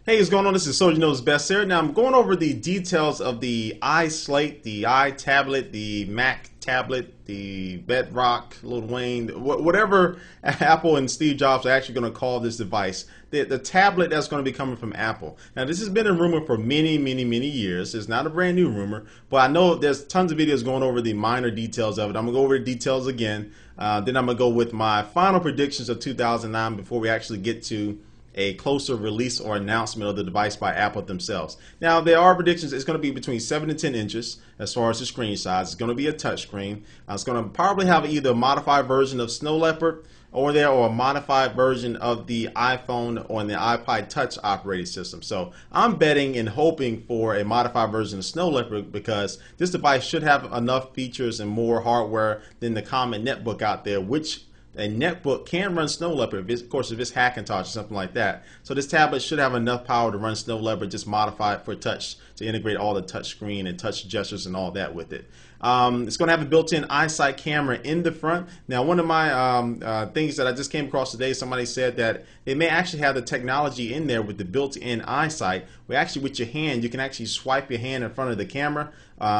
Hey, what's going on? This is Soldier Knows Best here. Now I'm going over the details of the iSlate, the iTablet, the Mac tablet, the Bedrock, Lil Wayne, whatever Apple and Steve Jobs are actually going to call this device. The tablet that's going to be coming from Apple. Now this has been a rumor for many years. It's not a brand new rumor, but I know there's tons of videos going over the minor details of it. I'm going to go over the details again. Then I'm going to go with my final predictions of 2009 before we actually get to a closer release or announcement of the device by Apple themselves. Now, there are predictions it's going to be between 7 and 10 inches as far as the screen size. It's going to be a touch screen. It's going to probably have either a modified version of Snow Leopard or a modified version of the iPhone or the iPod Touch operating system. So I'm betting and hoping for a modified version of Snow Leopard because this device should have enough features and more hardware than the common netbook out there, which a netbook can run Snow Leopard, of course, if it's Hackintosh or something like that. So this tablet should have enough power to run Snow Leopard, just modify it for touch to integrate all the touch screen and touch gestures and all that with it. It's going to have a built-in iSight camera in the front. Now, one of my things that I just came across today, somebody said that they may actually have the technology in there with the built-in iSight, where actually with your hand, you can actually swipe your hand in front of the camera,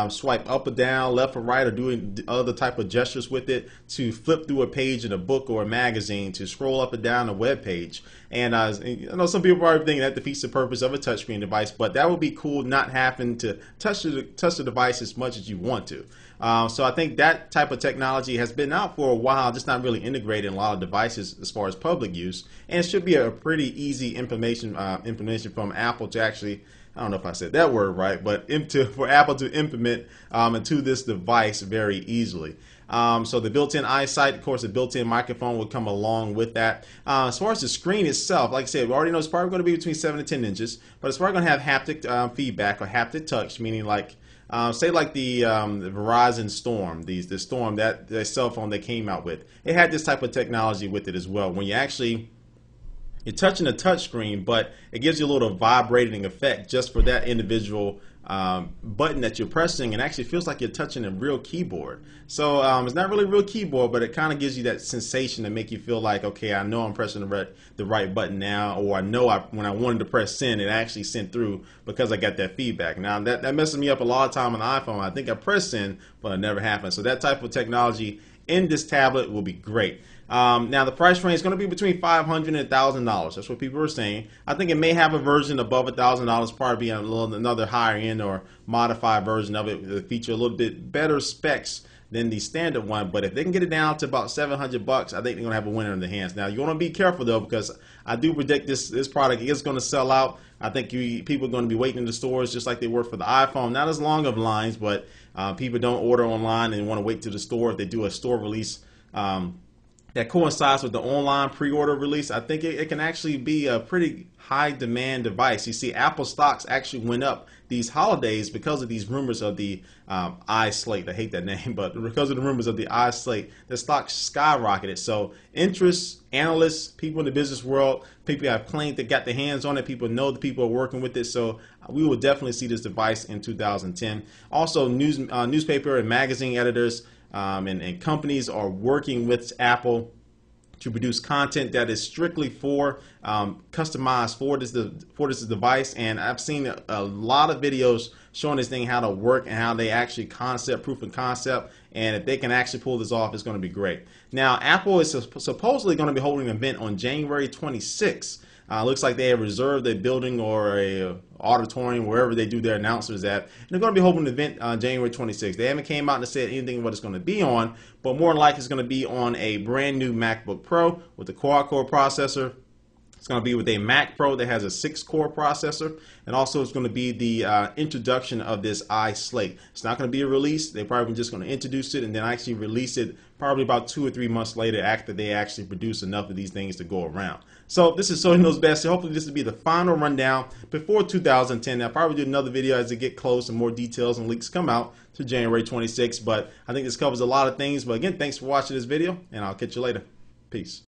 swipe up or down, left or right, or doing other type of gestures with it to flip through a page in a book or a magazine, to scroll up and down a web page. And I know some people are thinking that defeats the purpose of a touchscreen device, but that would be cool, not having to touch the device as much as you want to. So I think that type of technology has been out for a while, just not really integrated in a lot of devices as far as public use. And it should be a pretty easy implementation from Apple to actually, I don't know if I said that word right, but for Apple to implement into this device very easily. So the built-in iSight, of course, the built-in microphone will come along with that. As far as the screen itself, like I said, we already know it's probably going to be between 7 and 10 inches, but it's probably going to have haptic feedback or haptic touch, meaning like say like the Verizon Storm, the Storm, that cell phone they came out with. It had this type of technology with it as well. When you're touching a touch screen, but it gives you a little vibrating effect just for that individual button that you're pressing, and actually feels like you're touching a real keyboard. So it's not really a real keyboard, but it kind of gives you that sensation to make you feel like, okay, I know I'm pressing the right button now, or I know when I wanted to press send, it actually sent through because I got that feedback. Now that messes me up a lot of time on the iPhone. I think I pressed send, but it never happened. So that type of technology in this tablet will be great. Now the price range is going to be between $500 and $1,000. That's what people are saying. I think it may have a version above $1,000, probably be another higher end or modified version of it that feature a little bit better specs than the standard one. But if they can get it down to about $700, I think they're going to have a winner in their hands. Now you want to be careful though, because I do predict this product is going to sell out. I think people are going to be waiting in the stores just like they were for the iPhone. Not as long of lines, but people don't order online and want to wait to the store. If they do a store release that coincides with the online pre-order release, I think it can actually be a pretty high demand device. You see, Apple stocks actually went up these holidays because of these rumors of the iSlate. I hate that name, but because of the rumors of the iSlate, the stock skyrocketed. So interest, analysts, people in the business world, people have claimed they got their hands on it. People know the people are working with it. So we will definitely see this device in 2010. Also, newspaper and magazine editors and companies are working with Apple to produce content that is strictly for customized for this device. And I've seen a lot of videos showing this thing how to work and how they actually proof of concept. And if they can actually pull this off, it's going to be great. Now, Apple is supposedly going to be holding an event on January 26th. Looks like they have reserved a building or a auditorium, wherever they do their announcements at. And they're going to be holding an event on January 26th. They haven't came out and said anything what it's going to be on, but more than likely it's going to be on a brand new MacBook Pro with a quad-core processor. It's going to be with a Mac Pro that has a 6-core processor, and also it's going to be the introduction of this iSlate. It's not going to be a release. They're probably just going to introduce it and then actually release it probably about 2 or 3 months later after they actually produce enough of these things to go around. So this is Soldier Knows Best. Hopefully this will be the final rundown before 2010. I'll probably do another video as they get close and more details and leaks come out to January 26th. But I think this covers a lot of things. But again, thanks for watching this video, and I'll catch you later. Peace.